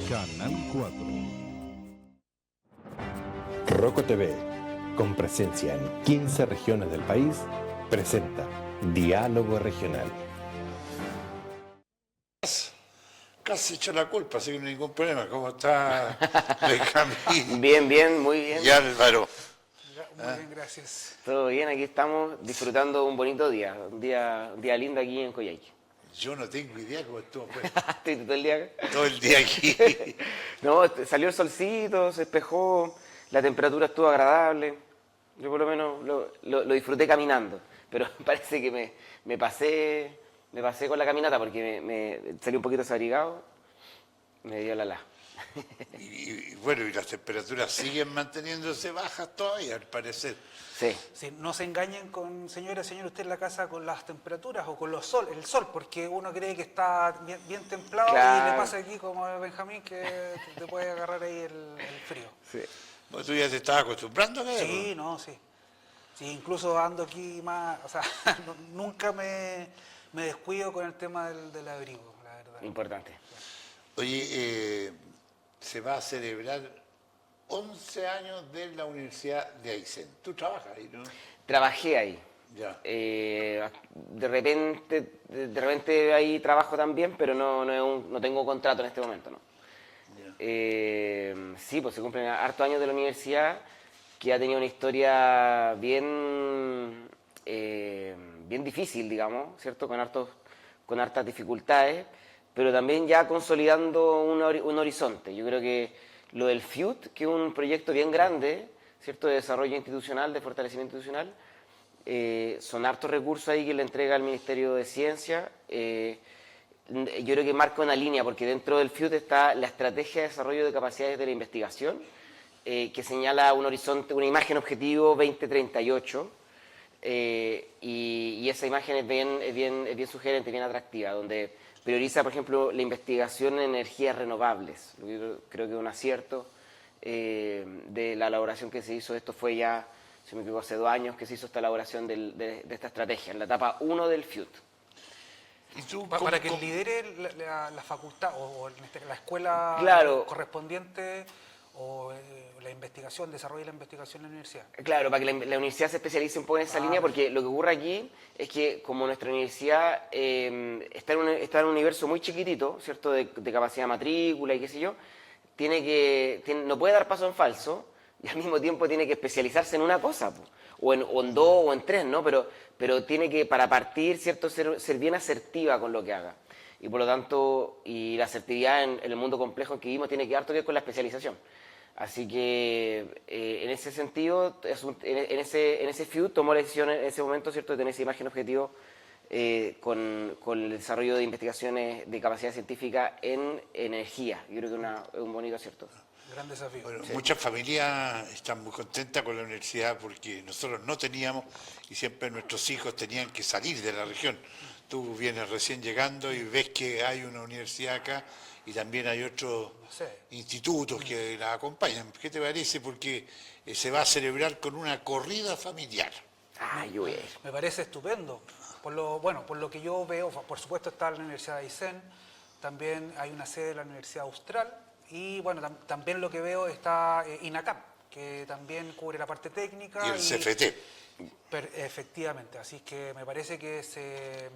Canal 4. Roco TV, con presencia en 15 regiones del país, presenta Diálogo Regional. Casi echó la culpa, así que no hay ningún problema. ¿Cómo está Benjamín? Bien, muy bien. Y Álvaro. Muy bien, gracias. Todo bien, aquí estamos disfrutando un bonito día, un día lindo aquí en Coyhaique. Yo no tengo idea cómo estuvo pues, ¿Estuviste todo el día acá? todo el día aquí. No, salió el solcito, se despejó, la temperatura estuvo agradable. Yo por lo menos lo disfruté caminando, pero parece que me pasé con la caminata porque me salí un poquito desabrigado, me dio la. Y bueno, y las temperaturas siguen manteniéndose bajas todavía, al parecer. Sí. Sí, no se engañen con, señora, usted en la casa con las temperaturas o con el sol, porque uno cree que está bien templado Claro. y le pasa aquí como a Benjamín que te puede agarrar ahí el frío. Sí. ¿Vos tú ya te estabas acostumbrando a eso? Sí, no, sí. Sí, incluso ando aquí más, o sea, nunca me descuido con el tema del abrigo, la verdad. Importante. Oye, se va a celebrar 11 años de la Universidad de Aysén. Tú trabajas ahí, ¿no? Trabajé ahí. Ya. De repente hay trabajo también, pero no tengo contrato en este momento, ¿no? Ya. Sí, pues se cumplen hartos años de la universidad, que ha tenido una historia bien difícil, digamos, ¿cierto? Con hartas dificultades, pero también ya consolidando un horizonte. Yo creo que lo del FIUT, que es un proyecto bien grande, ¿cierto? De desarrollo institucional, de fortalecimiento institucional, son hartos recursos ahí que le entrega el Ministerio de Ciencia. Yo creo que marca una línea, porque dentro del FIUT está la Estrategia de Desarrollo de Capacidades de la Investigación, que señala un horizonte, una imagen objetivo 2038, y esa imagen es bien sugerente, bien atractiva, donde prioriza, por ejemplo, la investigación en energías renovables. Yo creo que un acierto de la elaboración que se hizo, esto fue ya, si me equivoco, hace 2 años que se hizo esta elaboración de esta estrategia, en la etapa 1 del FIUT. ¿Y tú Para que cómo- lidere la facultad o la escuela Claro. correspondiente o la investigación, desarrollo de la investigación en la universidad. Claro, para que la universidad se especialice un poco en esa línea, porque lo que ocurre aquí es que como nuestra universidad está en un universo muy chiquitito, ¿cierto?, de capacidad de matrícula y qué sé yo, no puede dar paso en falso y al mismo tiempo tiene que especializarse en una cosa, po, o en 2 o en 3, ¿no? Pero tiene que, para partir, ¿cierto?, ser bien asertiva con lo que haga. Y por lo tanto, y la asertividad en el mundo complejo en que vivimos tiene que dar toque con la especialización. Así que en ese sentido, en ese FIU tomó la decisión en ese momento, ¿cierto?, de tener esa imagen objetivo con el desarrollo de investigaciones de capacidad científica en energía. Yo creo que es un bonito acierto. Gran desafío. Bueno, muchas familias están muy contentas con la universidad porque nosotros no teníamos y siempre nuestros hijos tenían que salir de la región. Tú vienes recién llegando y ves que hay una universidad acá y también hay otros Sí. institutos que la acompañan. ¿Qué te parece? Porque se va a celebrar con una corrida familiar. Ah, yo voy a ir. Me parece estupendo. Por lo que yo veo, por supuesto está la Universidad de Aysén, también hay una sede de la Universidad Austral y bueno, también lo que veo está INACAP, que también cubre la parte técnica. Y el CFT. Efectivamente, así que me parece que se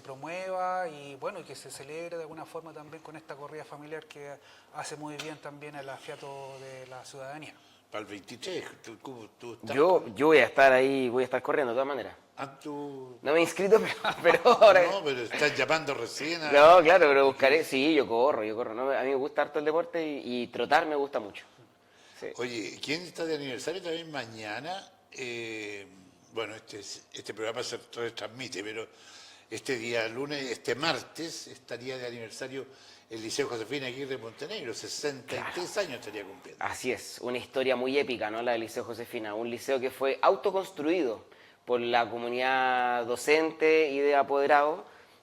promueva y bueno, y que se celebre de alguna forma también con esta corrida familiar que hace muy bien también el afiato de la ciudadanía. Para el 23, tú estás... Yo voy a estar ahí, voy a estar corriendo de todas maneras. tú... No me he inscrito, pero ahora... No, pero estás llamando recién a... No, claro, pero buscaré. Sí, yo corro. ¿No? A mí me gusta harto el deporte y trotar me gusta mucho. Sí. Oye, ¿quién está de aniversario también mañana? Bueno, este programa se retransmite, pero este día lunes, este martes, estaría de aniversario el Liceo Josefina Aguirre Montenegro, 63 años estaría cumpliendo. Así es, una historia muy épica, ¿no? La del Liceo Josefina, un liceo que fue autoconstruido por la comunidad docente y de apoderados.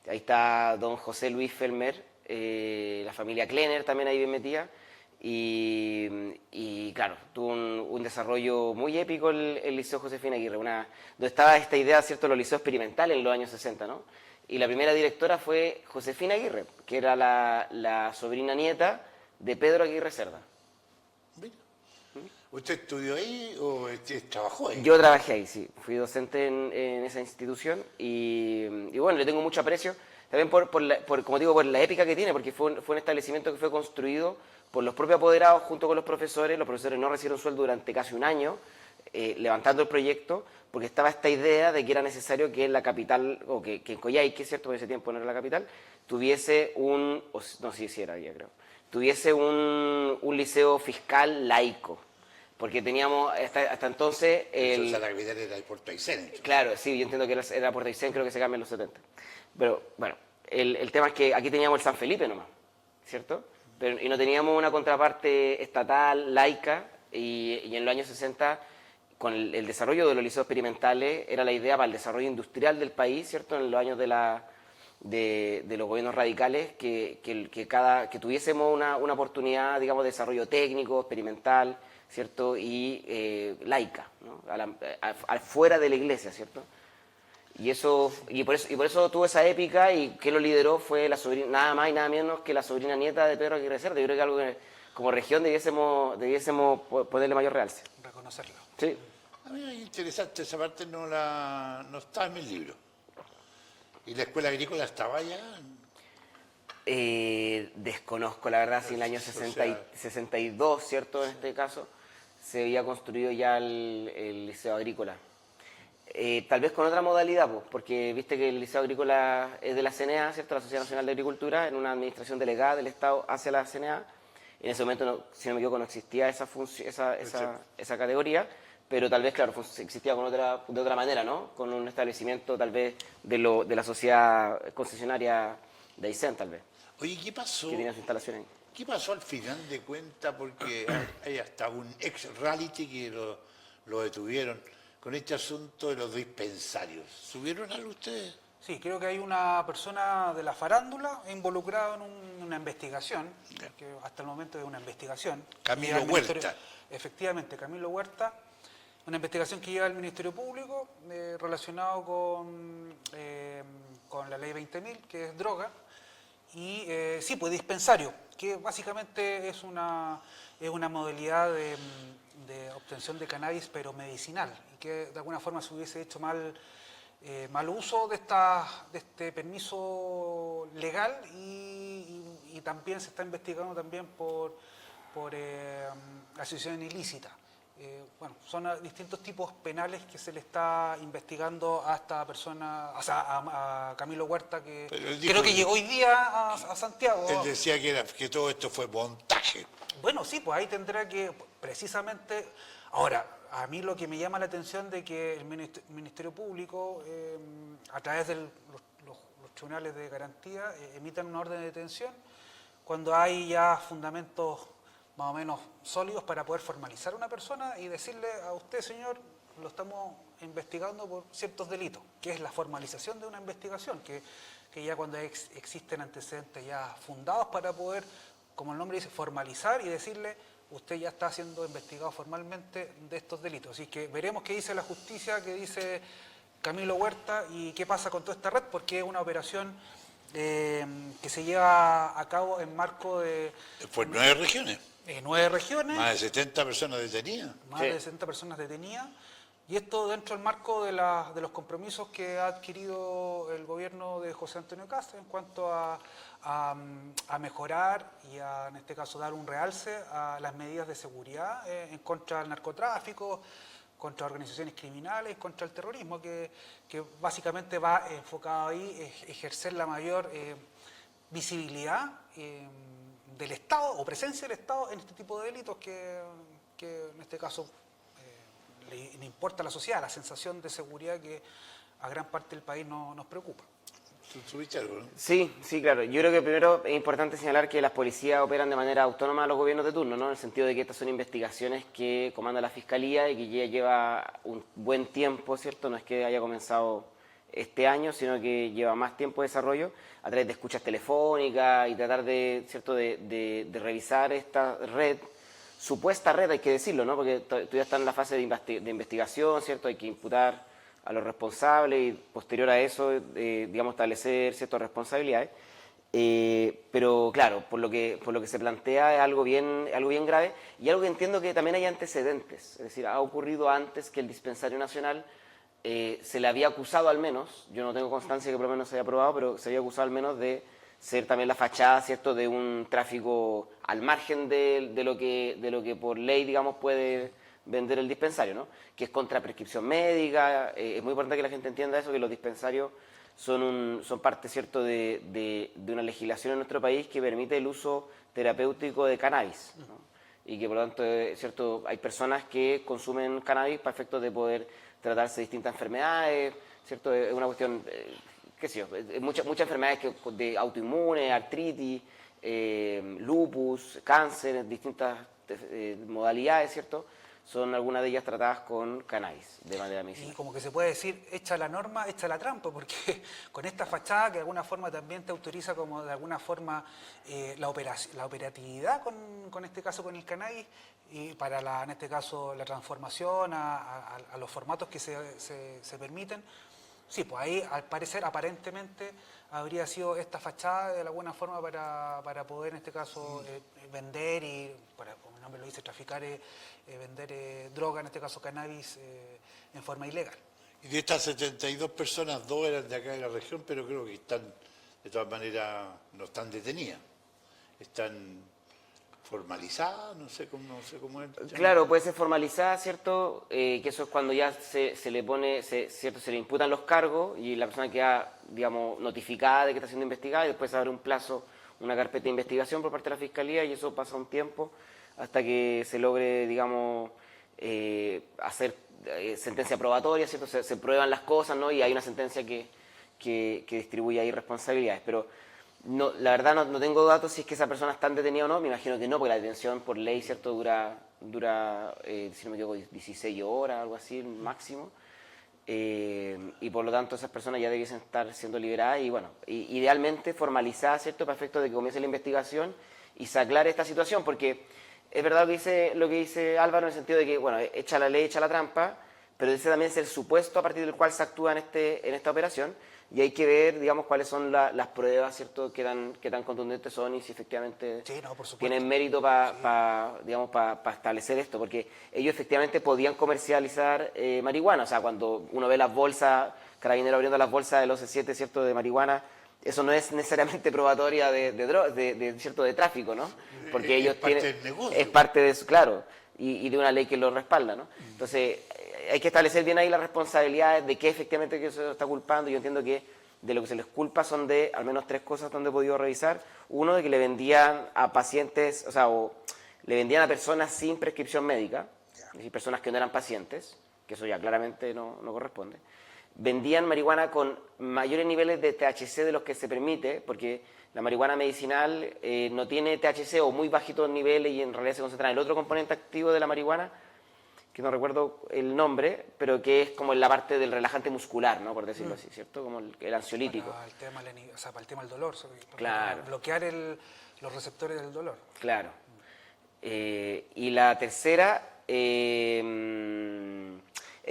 Ahí está don José Luis Felmer, la familia Klenner también ahí bien metida. Y claro, tuvo un desarrollo muy épico el Liceo Josefina Aguirre, donde estaba esta idea, ¿cierto?, de los liceos experimentales en los años 60, ¿no? Y la primera directora fue Josefina Aguirre, que era la sobrina nieta de Pedro Aguirre Cerda. Mira. ¿Usted estudió ahí o trabajó ahí? Yo trabajé ahí, sí. Fui docente en esa institución y bueno, le tengo mucho aprecio. También como digo, por la épica que tiene, porque fue un establecimiento que fue construido por los propios apoderados junto con los profesores. Los profesores no recibieron sueldo durante casi un año, levantando el proyecto, porque estaba esta idea de que era necesario que en la capital, o que en Coyhaique, ¿cierto?, por ese tiempo no era la capital, tuviese no sé si era ya creo, tuviese un liceo fiscal laico. Porque teníamos hasta entonces... O sea, la capital era el Puerto Aysén. Claro, sí, yo entiendo que era Puerto Aysén, creo que se cambia en los 70. Pero bueno, el tema es que aquí teníamos el San Felipe nomás, ¿cierto? Y no teníamos una contraparte estatal, laica, y en los años 60, con el desarrollo de los liceos experimentales, era la idea para el desarrollo industrial del país, ¿cierto? En los años de los gobiernos radicales, que tuviésemos una oportunidad, digamos, de desarrollo técnico, experimental, ¿cierto? Y laica, ¿no? Fuera de la iglesia, ¿cierto? Y por eso tuvo esa épica, y que lo lideró fue la sobrina, nada más y nada menos que la sobrina nieta de Pedro Aguirre Cerda. Yo creo que algo que como región debiésemos ponerle mayor realce. Reconocerlo. Sí. A mí es interesante, esa parte no está en mis libros. ¿Y la escuela agrícola estaba allá? Desconozco, la verdad, si en el año 62, ¿cierto? En este caso, se había construido ya el liceo agrícola. Tal vez con otra modalidad, pues, porque viste que el liceo agrícola es de la CNA, ¿cierto? La Sociedad Nacional de Agricultura, en una administración delegada del Estado hacia la CNA. En ese momento, si no me equivoco, no existía esa categoría, pero tal vez, claro, existía de otra manera, ¿no? Con un establecimiento, tal vez, de la sociedad concesionaria de Aysén, tal vez. Oye, ¿qué pasó? Que tenía su instalación ahí. ¿Qué pasó al final de cuentas? Porque hay hasta un ex-reality que lo detuvieron con este asunto de los dispensarios. ¿Subieron algo ustedes? Sí, creo que hay una persona de la farándula involucrada en una investigación, que hasta el momento es una investigación. Camilo Huerta. Efectivamente, Camilo Huerta. Una investigación que lleva al Ministerio Público relacionado con la ley 20.000, que es droga. Y sí, pues dispensario, que básicamente es una modalidad de obtención de cannabis, pero medicinal, y que de alguna forma se hubiese hecho mal uso de este permiso legal, y también se está investigando también por asociación ilícita. Bueno, son distintos tipos penales que se le está investigando a esta persona, o sea, a Camilo Huerta, que creo que llegó hoy día a Santiago. Él decía que todo esto fue montaje. Bueno, sí, pues ahí tendrá que, precisamente, ahora, a mí lo que me llama la atención de que el Ministerio Público, a través de los tribunales de garantía, emitan una orden de detención cuando hay ya fundamentos más o menos sólidos para poder formalizar a una persona y decirle a usted, señor, lo estamos investigando por ciertos delitos, que es la formalización de una investigación, que ya cuando existen antecedentes ya fundados para poder, como el nombre dice, formalizar y decirle, usted ya está siendo investigado formalmente de estos delitos. Así que veremos qué dice la justicia, qué dice Camilo Huerta y qué pasa con toda esta red, porque es una operación que se lleva a cabo en marco de... Fue 9 regiones. 9 regiones. Más de 70 personas detenidas. Más de 60 personas detenidas. Y esto dentro del marco de los compromisos que ha adquirido el gobierno de José Antonio Kast en cuanto a mejorar y en este caso dar un realce a las medidas de seguridad en contra del narcotráfico, contra organizaciones criminales, contra el terrorismo, que básicamente va enfocado ahí ejercer la mayor visibilidad del Estado o presencia del Estado en este tipo de delitos que en este caso le importa a la sociedad, la sensación de seguridad que a gran parte del país nos preocupa. ¿Subiste algo, no? Sí, claro. Yo creo que primero es importante señalar que las policías operan de manera autónoma a los gobiernos de turno, ¿no? En el sentido de que estas son investigaciones que comanda la Fiscalía y que ya lleva un buen tiempo, ¿cierto? No es que haya comenzado este año, sino que lleva más tiempo de desarrollo a través de escuchas telefónicas y tratar de, ¿cierto?, de revisar esta red, supuesta red, hay que decirlo, ¿no? Porque todavía está en la fase de investigación, ¿cierto? Hay que imputar a los responsables y posterior a eso, digamos, establecer ciertas responsabilidades. Pero claro, por lo que se plantea es algo bien grave y algo que entiendo que también hay antecedentes. Es decir, ha ocurrido antes que el dispensario nacional se le había acusado al menos, yo no tengo constancia que por lo menos se haya aprobado, pero se había acusado al menos de ser también la fachada, ¿cierto?, de un tráfico al margen de lo que por ley, digamos, puede vender el dispensario, ¿no? Que es contra prescripción médica. Es muy importante que la gente entienda eso, que los dispensarios son parte, ¿cierto?, de una legislación en nuestro país que permite el uso terapéutico de cannabis, ¿no? Y que por lo tanto, ¿cierto?, hay personas que consumen cannabis para efectos de poder tratarse de distintas enfermedades, ¿cierto? Es una cuestión, qué sé yo, muchas enfermedades de autoinmunes, artritis, lupus, cáncer, distintas modalidades, ¿cierto? Son algunas de ellas tratadas con cannabis de manera medicinal. Y como que se puede decir, echa la norma, echa la trampa, porque con esta fachada que de alguna forma también te autoriza como de alguna forma la operatividad con este caso con el cannabis y para en este caso la transformación a los formatos que se permiten. Sí, pues ahí al parecer aparentemente habría sido esta fachada de alguna forma para poder en este caso vender y, como el nombre lo dice, traficar, vender droga, en este caso cannabis, en forma ilegal. Y de estas 72 personas, 2 eran de acá de la región, pero creo que están, de todas maneras, no están detenidas. Están formalizadas, no sé cómo es. Claro, puede ser formalizada, ¿cierto? Que eso es cuando ya se le pone, ¿cierto? Se le imputan los cargos y la persona queda, digamos, notificada de que está siendo investigada y después se abre un plazo, una carpeta de investigación por parte de la Fiscalía y eso pasa un tiempo hasta que se logre, digamos, hacer sentencia probatoria, ¿cierto? Se prueban las cosas, ¿no? Y hay una sentencia que distribuye ahí responsabilidades, pero no, la verdad no tengo datos si es que esa persona está detenida o no, me imagino que no, porque la detención por ley, ¿cierto?, dura si no me equivoco, 16 horas, algo así, máximo, y por lo tanto esas personas ya debiesen estar siendo liberadas y bueno, idealmente formalizadas, ¿cierto?, para efectos de que comience la investigación y se aclare esta situación, porque es verdad lo que dice Álvaro en el sentido de que, bueno, echa la ley, echa la trampa, pero ese también es el supuesto a partir del cual se actúa en esta operación. Y hay que ver, digamos, cuáles son las pruebas, ¿cierto?, qué tan contundentes son y si efectivamente Sí, no, por supuesto. tienen mérito para establecer esto, porque ellos efectivamente podían comercializar marihuana. O sea, cuando uno ve las bolsas, Carabineros abriendo las bolsas del OC7, ¿cierto?, de marihuana, eso no es necesariamente probatoria ¿cierto?, de tráfico, ¿no? Porque ellos parte tienen... del negocio. Es parte de eso, claro, y de una ley que lo respalda, ¿no? Entonces, hay que establecer bien ahí las responsabilidades de qué efectivamente que se está culpando. Yo entiendo que de lo que se les culpa son de al menos 3 cosas donde he podido revisar. Uno, de que le vendían a pacientes, o le vendían a personas sin prescripción médica, es decir, personas que no eran pacientes, que eso ya claramente no corresponde. Vendían marihuana con mayores niveles de THC de los que se permite, porque la marihuana medicinal no tiene THC o muy bajitos niveles y en realidad se concentra en el otro componente activo de la marihuana, que no recuerdo el nombre, pero que es como en la parte del relajante muscular, ¿no?, por decirlo así, ¿cierto? Como el ansiolítico. Para el tema del dolor, Claro. para bloquear los receptores del dolor. Claro. Y la tercera es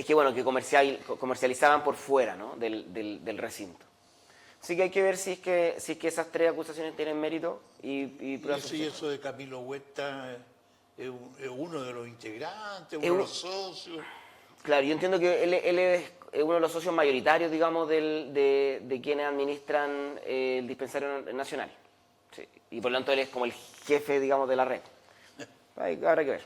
que, bueno, que comercializaban por fuera, ¿no?, del recinto. Así que hay que ver si es que esas 3 acusaciones tienen mérito y pruebas. Y eso de Camilo Huerta es uno de los integrantes, uno de los socios. Claro, yo entiendo que él es uno de los socios mayoritarios, digamos, de quienes administran el dispensario nacional. Sí. Y por lo tanto él es como el jefe, digamos, de la red. Habrá que ver.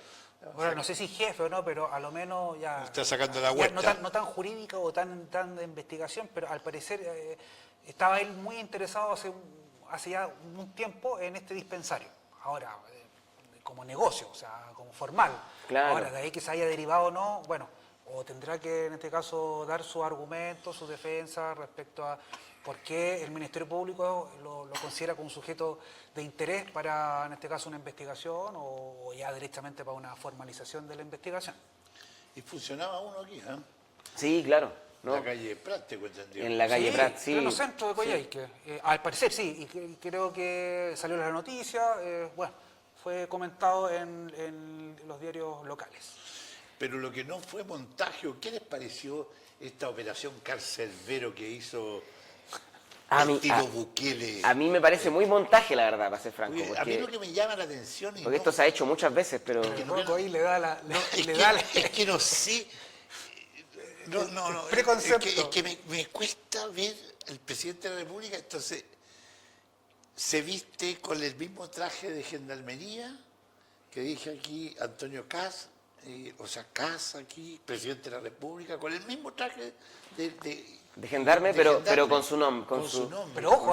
Ahora, no sé si jefe o no, pero a lo menos ya... Está sacando la ya vuelta. no tan jurídica o tan de investigación, pero al parecer estaba él muy interesado hace ya un tiempo en este dispensario. Ahora, como negocio, o sea, como formal. Claro. Ahora, de ahí que se haya derivado o no, bueno, o tendrá que en este caso dar su argumento, su defensa respecto a por qué el Ministerio Público lo considera como un sujeto de interés para, en este caso, una investigación o ya directamente para una formalización de la investigación. Y funcionaba uno aquí, ¿eh? Sí, claro. ¿no? En la calle Prat, tengo entendido. En la calle Prat, sí. En pleno centro de Coyhaique. Al parecer sí, y creo que salió la noticia, bueno, fue comentado en los diarios locales. Pero lo que no fue montagio, ¿qué les pareció esta operación Carcelbero que hizo estilo Bukele. A mí me parece muy montaje, la verdad, para ser franco. Oye, a mí lo que me llama la atención... Porque esto se ha hecho muchas veces, pero... Rocco ahí le da la... Es que no sé... No, preconcepto. es que me cuesta ver al presidente de la República, entonces se viste con el mismo traje de gendarmería que dije aquí Antonio Kast, Kast aquí, presidente de la República, con el mismo traje de gendarme, pero con su nombre. Con su nombre. Pero ojo,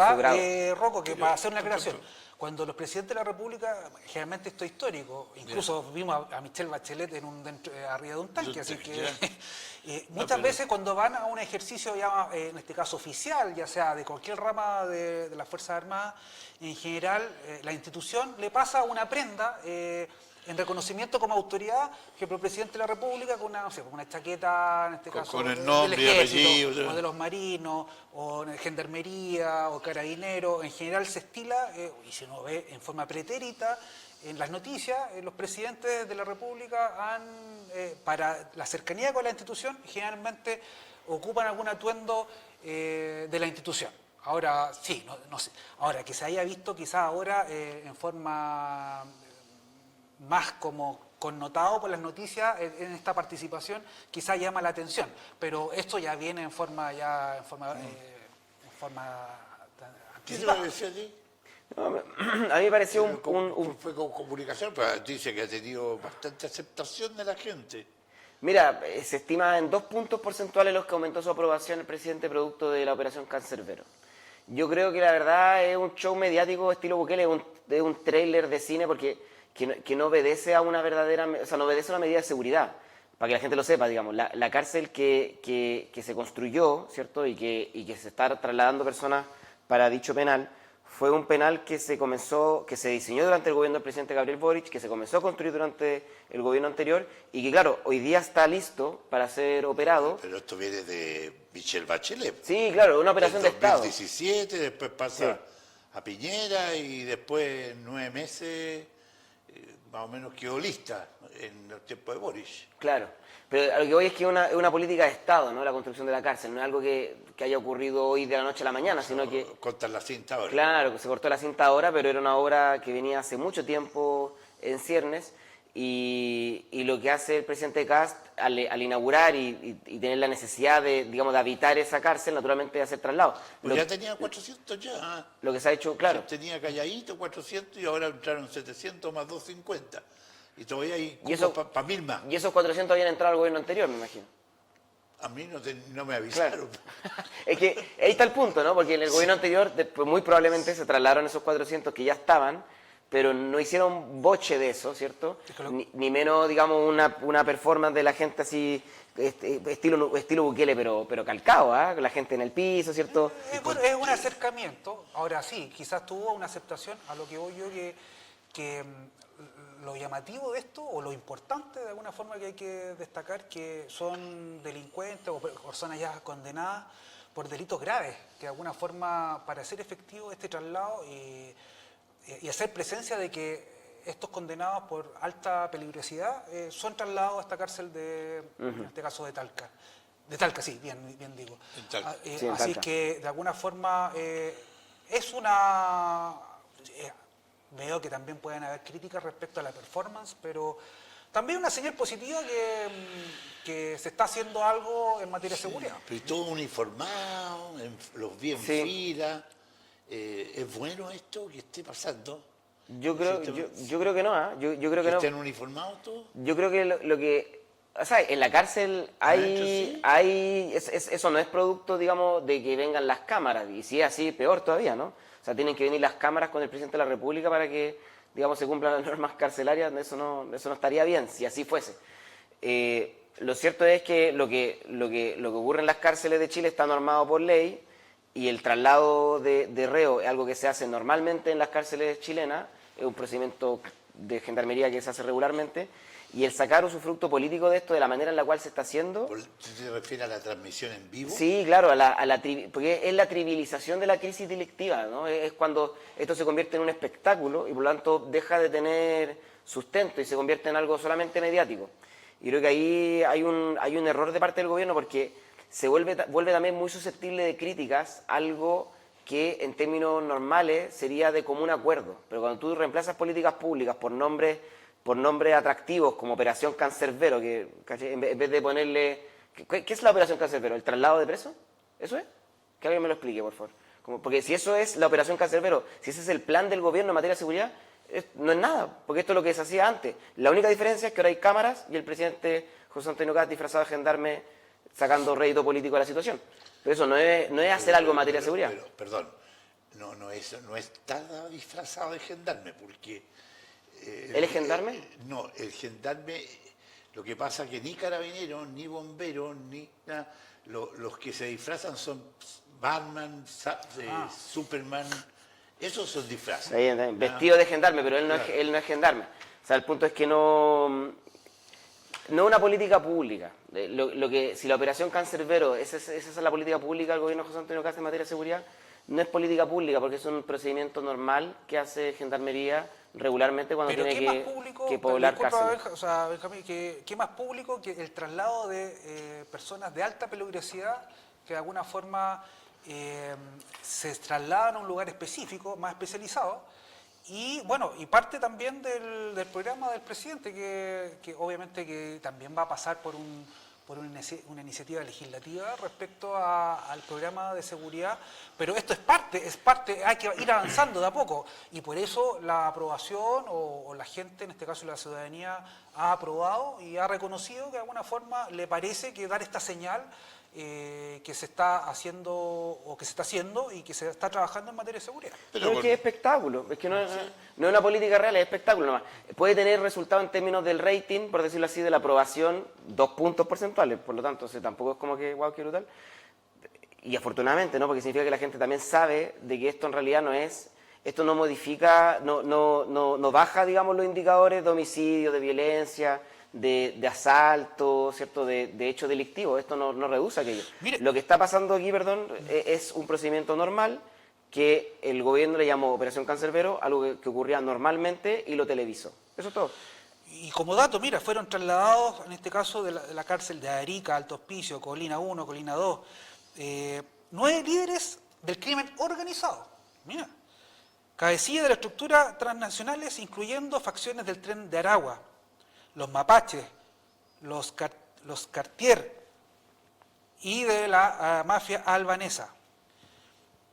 Rocco, que Pero, para hacer una aclaración, cuando los presidentes de la República, generalmente esto es histórico, incluso vimos a Michelle Bachelet arriba de un tanque, así que muchas veces cuando van a un ejercicio, ya, en este caso oficial, ya sea de cualquier rama de las Fuerzas Armadas, en general la institución le pasa una prenda en reconocimiento como autoridad, que el presidente de la República con una, no sé, con una chaqueta, en este caso, con el nombre del y ejército, apellido, o de los marinos, o de gendarmería, o carabinero, en general se estila, y si uno ve en forma pretérita, en las noticias, los presidentes de la República para la cercanía con la institución, generalmente ocupan algún atuendo de la institución. Ahora, sí, no sé. Ahora, que se haya visto quizás ahora en forma más como connotado por las noticias en esta participación, quizás llama la atención, pero esto ya viene en forma ¿Qué te pareció a ti? No, a mí me pareció Fue con comunicación, pero dice que ha tenido bastante aceptación de la gente. Mira, se estima en 2 puntos porcentuales los que aumentó su aprobación el presidente producto de la operación Cancerbero. Yo creo que la verdad es un show mediático estilo Bukele, es un tráiler de cine porque que no obedece a una verdadera, o sea, no obedece a una medida de seguridad. Para que la gente lo sepa, digamos, la cárcel que se construyó, ¿cierto? Y que se está trasladando personas para dicho penal, fue un penal que se diseñó durante el gobierno del presidente Gabriel Boric, que se comenzó a construir durante el gobierno anterior y que, claro, hoy día está listo para ser operado. Pero esto viene de Michelle Bachelet. Sí, claro, una operación de Estado. 2017, después pasa a Piñera y después 9 meses más o menos quedó lista en el tiempo de Boric. Claro, pero a lo que voy es que es una política de Estado, ¿no? La construcción de la cárcel, no es algo que haya ocurrido hoy de la noche a la mañana, sino que... Cortan la cinta ahora. Claro, que se cortó la cinta ahora, pero era una obra que venía hace mucho tiempo en ciernes y lo que hace el presidente Kast al inaugurar y tener la necesidad de, digamos, de habitar esa cárcel, naturalmente de hacer traslado. Pues ya tenía 400 ya. Lo que se ha hecho, claro. Tenía calladito 400 y ahora entraron 700 más 250. Y todavía hay para 1000 más. Y esos 400 habían entrado al gobierno anterior, me imagino. A mí no me avisaron. Claro. Es que ahí está el punto, ¿no? Porque en el gobierno anterior muy probablemente se trasladaron esos 400 que ya estaban, pero no hicieron boche de eso, ¿cierto? Ni menos, digamos, una performance de la gente así, estilo Bukele, pero calcado, ¿ah? La gente en el piso, ¿cierto? Bueno, es un acercamiento. Ahora sí, quizás tuvo una aceptación a lo que voy yo que lo llamativo de esto, o lo importante de alguna forma que hay que destacar, que son delincuentes o personas ya condenadas por delitos graves, que de alguna forma, para hacer efectivo este traslado y hacer presencia de que estos condenados por alta peligrosidad son trasladados a esta cárcel en este caso de Talca. De Talca, sí, bien digo. Sí, así Talca. que de alguna forma es una... Veo que también pueden haber críticas respecto a la performance, pero también una señal positiva que se está haciendo algo en materia de seguridad. Pero y todo uniformado, los vi en fila. ¿Es bueno esto que esté pasando? Yo creo que no, ¿ah? Yo creo que no. ¿Están uniformados todos? Yo creo que lo que... O sea, en la cárcel eso no es producto, digamos, de que vengan las cámaras. Y si es así, peor todavía, ¿no? O sea, tienen que venir las cámaras con el presidente de la República para que, digamos, se cumplan las normas carcelarias. Eso no estaría bien, si así fuese. Lo cierto es que lo que ocurre en las cárceles de Chile está normado por ley y el traslado de reo es algo que se hace normalmente en las cárceles chilenas, es un procedimiento de gendarmería que se hace regularmente, y el sacar usufructo político de esto, de la manera en la cual se está haciendo... ¿Se refiere a la transmisión en vivo? Sí, claro, porque es la trivialización de la crisis delictiva, ¿no? Es cuando esto se convierte en un espectáculo y por lo tanto deja de tener sustento y se convierte en algo solamente mediático. Y creo que ahí hay un error de parte del gobierno porque se vuelve también muy susceptible de críticas algo que en términos normales sería de común acuerdo, pero cuando tú reemplazas políticas públicas por nombres atractivos como Operación Cancerbero, que ¿cachai? En vez de ponerle... ¿Qué es la Operación Cancerbero? ¿El traslado de presos? ¿Eso es? Que alguien me lo explique, por favor. Porque si eso es la Operación Cancerbero, si ese es el plan del gobierno en materia de seguridad, no es nada, porque esto es lo que se hacía antes. La única diferencia es que ahora hay cámaras y el presidente José Antonio Caz disfrazado de gendarme sacando rédito político de la situación. Pero eso no es hacer algo en materia de seguridad. Pero, perdón, no está disfrazado de gendarme, porque... ¿Él es gendarme? No, el gendarme, lo que pasa es que ni carabineros, ni bomberos, ni nada, los que se disfrazan son Batman, Superman, esos son disfraces. Vestido de gendarme, pero él no es gendarme. O sea, el punto es que no es una política pública. Si la Operación Cancerbero, esa es la política pública del gobierno de José Antonio Caz en materia de seguridad, no es política pública porque es un procedimiento normal que hace Gendarmería regularmente cuando Pero tiene que poblar cárceles. O sea, Benjamín, ¿qué más público que el traslado de personas de alta peligrosidad que de alguna forma se trasladan a un lugar específico, más especializado? Y bueno, y parte también del programa del presidente, que obviamente que también va a pasar por una iniciativa legislativa respecto al programa de seguridad, pero esto es parte, hay que ir avanzando de a poco, y por eso la aprobación o la gente, en este caso la ciudadanía, ha aprobado y ha reconocido que de alguna forma le parece que dar esta señal que se está haciendo o que se está haciendo y que se está trabajando en materia de seguridad. Pero es que es espectáculo, es que no es una política real, es espectáculo nomás. Puede tener resultado en términos del rating, por decirlo así, de la aprobación, 2 puntos porcentuales, por lo tanto, tampoco es como que guau, qué brutal. Y afortunadamente, ¿no? Porque significa que la gente también sabe de que esto en realidad esto no modifica, no baja, digamos, los indicadores de homicidio, de violencia, de asalto, ¿cierto? De hecho delictivo. Esto no reduce aquello. Mire. Lo que está pasando aquí, es un procedimiento normal que el gobierno le llamó Operación Cancerbero, algo que ocurría normalmente y lo televisó. Eso es todo. Y como dato, mira, fueron trasladados, en este caso, de la cárcel de Arica, Alto Hospicio, Colina 1, Colina 2, 9 líderes del crimen organizado. Mira. Cabecilla de la estructura transnacionales, incluyendo facciones del Tren de Aragua, los mapaches, los Cartier y de la mafia albanesa.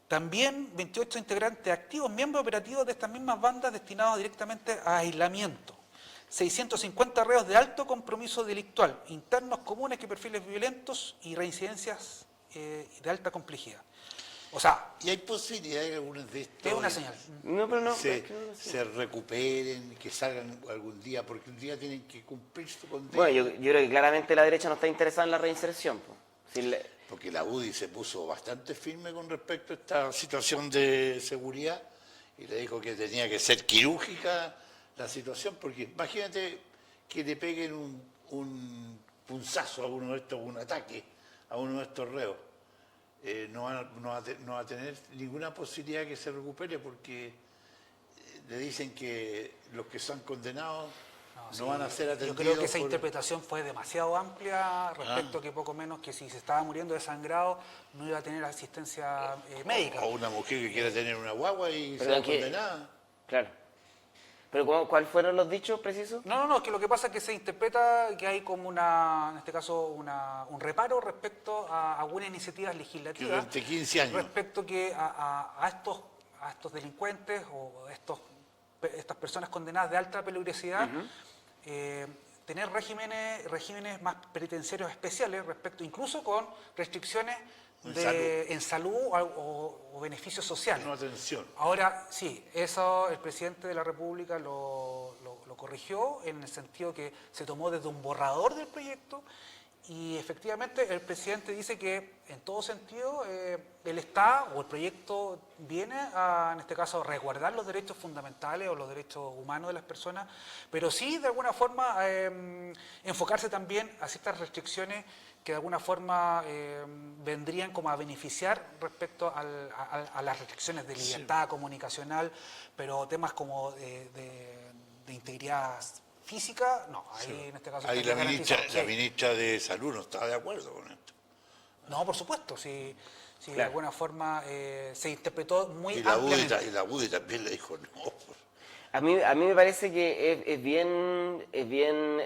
También 28 integrantes activos, miembros operativos de estas mismas bandas destinados directamente a aislamiento. 650 reos de alto compromiso delictual, internos comunes que perfiles violentos y reincidencias de alta complejidad. O sea, ¿y hay posibilidad de que algunos de estos es una señal. No, pero no. se recuperen, que salgan algún día, porque un día tienen que cumplir su condena? Bueno, yo creo que claramente la derecha no está interesada en la reinserción. Porque la UDI se puso bastante firme con respecto a esta situación de seguridad y le dijo que tenía que ser quirúrgica la situación, porque imagínate que le peguen un punzazo a uno de estos, un ataque a uno de estos reos. No va a tener ninguna posibilidad que se recupere, porque le dicen que los que son condenados no van a ser atendidos. Yo creo que esa interpretación fue demasiado amplia respecto a que poco menos que si se estaba muriendo de sangrado no iba a tener asistencia médica. O una mujer que quiera tener una guagua y sea condenada. Claro. ¿Pero cuáles fueron los dichos precisos? No, que lo que pasa es que se interpreta que hay como en este caso, un reparo respecto a algunas iniciativas legislativas. Durante 15 años. Respecto que a estos delincuentes o estas personas condenadas de alta peligrosidad, tener regímenes más penitenciarios especiales respecto, incluso con restricciones en salud o beneficios sociales. No, atención. Ahora, sí, eso el presidente de la República lo corrigió en el sentido que se tomó desde un borrador del proyecto y efectivamente el presidente dice que en todo sentido él está, o el proyecto viene a, en este caso, a resguardar los derechos fundamentales o los derechos humanos de las personas, pero sí de alguna forma enfocarse también a ciertas restricciones que de alguna forma vendrían como a beneficiar respecto a las restricciones de libertad comunicacional, pero temas como de integridad física, no, ahí en este caso... Ahí la ministra de Salud no está de acuerdo con esto. No, por supuesto, sí. si de Claro. alguna forma se interpretó muy Y la ampliamente. UDI también le dijo no. A mí me parece que es bien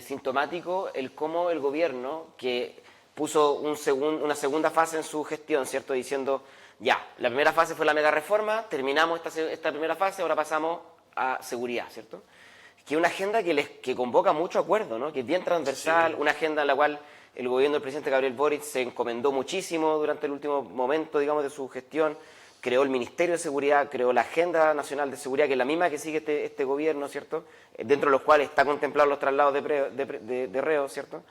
sintomático el cómo el gobierno, que puso una segunda fase en su gestión, ¿cierto? Diciendo, ya, la primera fase fue la mega reforma, terminamos esta primera fase, ahora pasamos a seguridad, ¿cierto? Que es una agenda que convoca mucho acuerdo, ¿no? Que es bien transversal, una agenda en la cual el gobierno del presidente Gabriel Boric se encomendó muchísimo durante el último momento, digamos, de su gestión, creó el Ministerio de Seguridad, creó la Agenda Nacional de Seguridad, que es la misma que sigue este gobierno, ¿cierto? Dentro de los cuales está contemplado los traslados de reos, ¿cierto?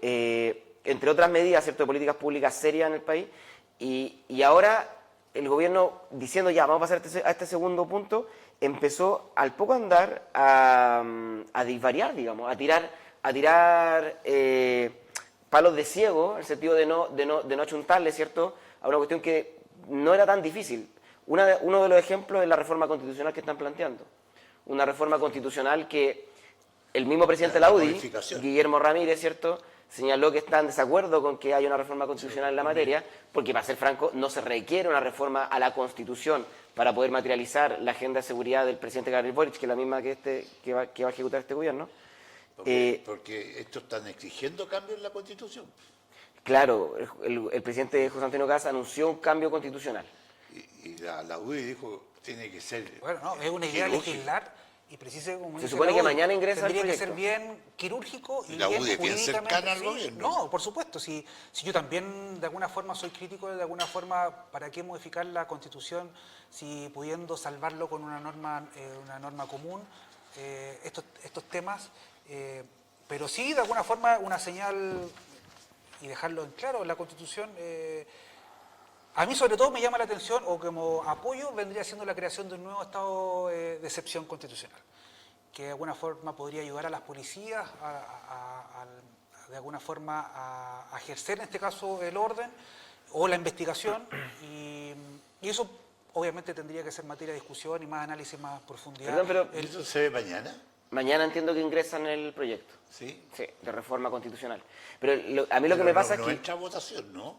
Entre otras medidas, ¿cierto?, de políticas públicas serias en el país. Y ahora el gobierno, diciendo ya, vamos a pasar a este segundo punto, empezó al poco andar a disvariar, digamos, a tirar palos de ciego, en el sentido de no achuntarle, ¿cierto?, a una cuestión que no era tan difícil. Uno de los ejemplos es la reforma constitucional que están planteando. Una reforma constitucional que el mismo presidente de la UDI, Guillermo Ramírez, ¿cierto?, señaló que está en desacuerdo con que haya una reforma constitucional en la materia, porque, para ser franco, no se requiere una reforma a la Constitución para poder materializar la agenda de seguridad del presidente Gabriel Boric, que es la misma que va a ejecutar este gobierno. Porque estos están exigiendo cambios en la Constitución. Claro, el presidente José Antonio Caz anunció un cambio constitucional. Y la UDI dijo, tiene que ser... Bueno, no, es una idea quirúrgico. legislar y precisa, como Se dice supone la que UDI, mañana ingresa el tendría que proyecto. ser bien quirúrgico y Y la bien UDI es bien jurídicamente, cercana al sí. gobierno. No, por supuesto, si yo también de alguna forma soy crítico, de alguna forma, ¿para qué modificar la Constitución si pudiendo salvarlo con una norma común, estos temas? Pero sí, de alguna forma, una señal, y dejarlo en claro, la Constitución... a mí sobre todo me llama la atención, o como apoyo, vendría siendo la creación de un nuevo estado de excepción constitucional, que de alguna forma podría ayudar a las policías de alguna forma a ejercer en este caso el orden o la investigación, y eso obviamente tendría que ser materia de discusión y más análisis, más profundidad. Perdón, pero ¿Eso se ve mañana? mañana entiendo que ingresan el proyecto. Sí. Sí, de reforma constitucional. Pero a mí lo que me pasa no es que... entra a votación, ¿no?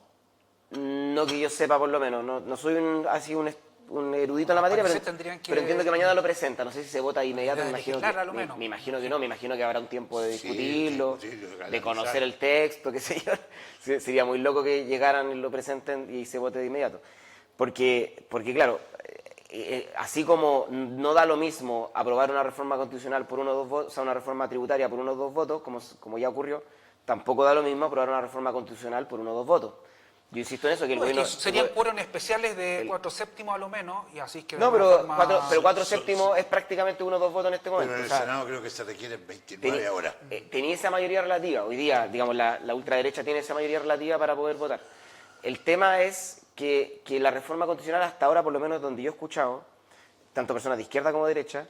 No que yo sepa, por lo menos. No soy un erudito en la materia, parecer pero, tendrían que- pero entiendo que mañana lo presenta. No sé si se vota de inmediato. De Me imagino, legislar, que, a lo menos. me imagino que no. Me imagino que habrá un tiempo de Sí, discutirlo, discutirlo, de conocer analizar. el texto, qué sé yo. Sería muy loco que llegaran y lo presenten y se vote de inmediato. Porque claro, así como no da lo mismo aprobar una reforma constitucional por 1 o 2 votos, o sea, una reforma tributaria por 1 o 2 votos, como ya ocurrió, tampoco da lo mismo aprobar una reforma constitucional por 1 o 2 votos. Yo insisto en eso, que el gobierno... serían quórum especiales de 4/7 a lo menos, y así es que... de No, alguna pero forma- 4 séptimos es prácticamente 1 o 2 votos en este momento. Pero en el O sea, Senado creo que se requieren 29 ahora. tenía esa mayoría relativa. Hoy día, digamos, la ultraderecha tiene esa mayoría relativa para poder votar. El tema es que la reforma constitucional hasta ahora, por lo menos donde yo he escuchado, tanto personas de izquierda como de derecha,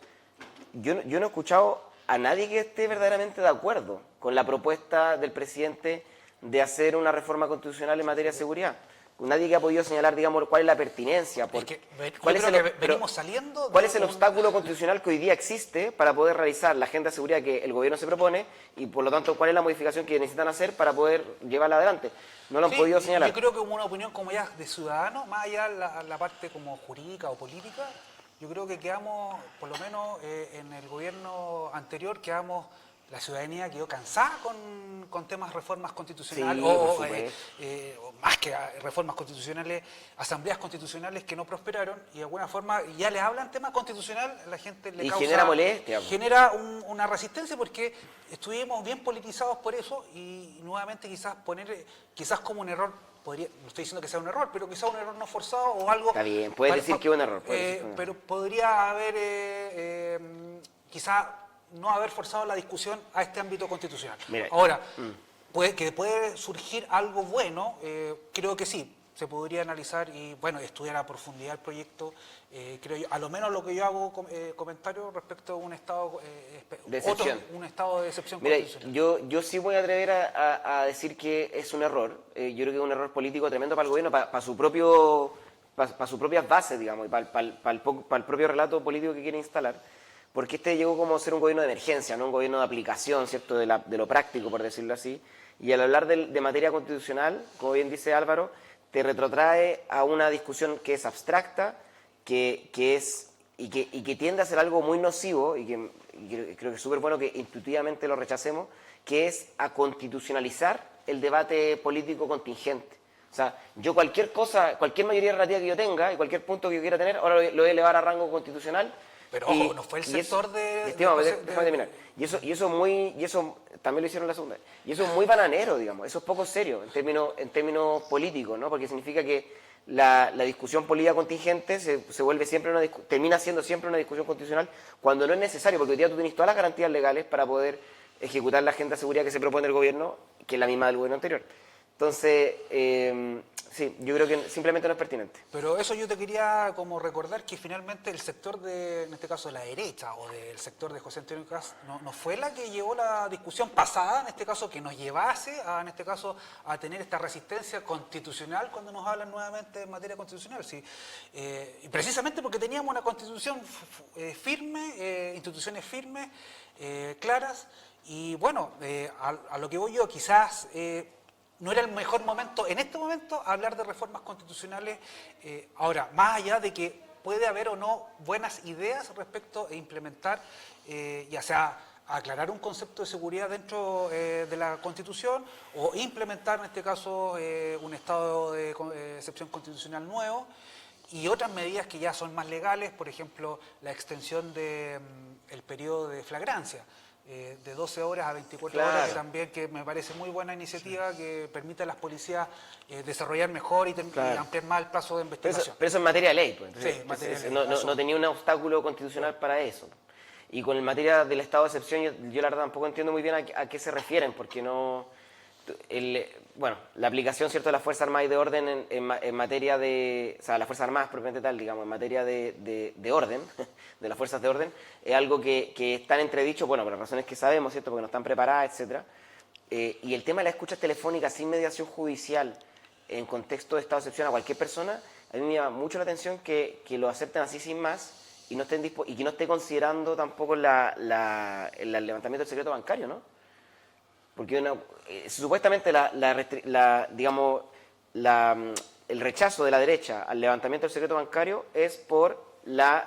yo no he escuchado a nadie que esté verdaderamente de acuerdo con la propuesta del presidente de hacer una reforma constitucional en materia de seguridad. Nadie que ha podido señalar, digamos, cuál es la pertinencia. Es que ¿Cuál yo es creo el- que pero- venimos saliendo... ¿Cuál de es el un- obstáculo constitucional que hoy día existe para poder realizar la agenda de seguridad que el gobierno se propone y, por lo tanto, cuál es la modificación que necesitan hacer para poder llevarla adelante? No lo han Sí, podido señalar. Yo creo que una opinión como ya de ciudadano, más allá de la parte como jurídica o política, yo creo que quedamos, por lo menos en el gobierno anterior, la ciudadanía quedó cansada con temas de reformas constitucionales, Sí, por o más que reformas constitucionales, asambleas constitucionales que no prosperaron, y de alguna forma ya le hablan tema constitucional, la gente le Y causa... genera molestia. Genera una resistencia porque estuvimos bien politizados por eso, y nuevamente quizás como un error, no estoy diciendo que sea un error, pero quizás un error no forzado o algo... Está bien, puedes decir que es un error, puedes decir que es un error. Pero podría haber quizás no haber forzado la discusión a este ámbito constitucional. Mira, Ahora, puede surgir algo bueno, creo que sí, se podría analizar y, bueno, estudiar a profundidad el proyecto. Creo yo, a lo menos lo que yo hago comentario respecto a un estado De excepción. un estado de excepción Mira, constitucional. yo sí voy a atrever a decir que es un error. Yo creo que es un error político tremendo para el gobierno, para sus propias bases, digamos, y para el propio relato político que quiere instalar. Porque este llegó como a ser un gobierno de emergencia, no un gobierno de aplicación, ¿cierto? De lo práctico, por decirlo así. Y al hablar de materia constitucional, como bien dice Álvaro, te retrotrae a una discusión que es abstracta, que tiende a ser algo muy nocivo, y creo que es súper bueno que intuitivamente lo rechacemos, que es a constitucionalizar el debate político contingente. O sea, yo cualquier cosa, cualquier mayoría relativa que yo tenga y cualquier punto que yo quiera tener, ahora lo voy a elevar a rango constitucional. Pero ojo, no fue el sector de... Déjame terminar. Y eso también lo hicieron en la segunda. Y eso es muy bananero, digamos. Eso es poco serio en términos políticos, ¿no? Porque significa que la discusión política contingente se vuelve siempre termina siendo siempre una discusión constitucional cuando no es necesario, porque hoy día tú tienes todas las garantías legales para poder ejecutar la agenda de seguridad que se propone el gobierno, que es la misma del gobierno anterior. Entonces, sí, yo creo que simplemente no es pertinente. Pero eso yo te quería como recordar que finalmente el sector en este caso de la derecha o del sector de José Antonio Kast, no fue la que llevó la discusión pasada, en este caso, que nos llevase en este caso, a tener esta resistencia constitucional cuando nos hablan nuevamente en materia constitucional. Sí. Y precisamente porque teníamos una constitución firme, instituciones firmes, claras, y bueno, a lo que voy yo, quizás... no era el mejor momento, en este momento, hablar de reformas constitucionales. Ahora, más allá de que puede haber o no buenas ideas respecto a implementar, ya sea aclarar un concepto de seguridad dentro de la Constitución o implementar, en este caso, un estado de excepción constitucional nuevo y otras medidas que ya son más legales, por ejemplo, la extensión del periodo de flagrancia. De 12 horas a 24 horas, que también que me parece muy buena iniciativa, que permite a las policías desarrollar mejor y ampliar más el plazo de investigación. Pero eso es materia de ley, pues. Entonces, sí, materia de ley. No tenía un obstáculo constitucional para eso. Y con el materia del estado de excepción, yo la verdad tampoco entiendo muy bien a qué se refieren, porque no... bueno, la aplicación, ¿cierto?, de las Fuerzas Armadas y de orden en materia de... O sea, las Fuerzas Armadas propiamente tal, digamos, en materia de orden, de las fuerzas de orden, es algo que está en entredicho, bueno, por las razones que sabemos, ¿cierto?, porque no están preparadas, etcétera. Y el tema de las escuchas telefónicas sin mediación judicial en contexto de estado de excepción a cualquier persona, a mí me llama mucho la atención que lo acepten así sin más y que no esté considerando tampoco el levantamiento del secreto bancario, ¿no? Porque supuestamente el rechazo de la derecha al levantamiento del secreto bancario es por la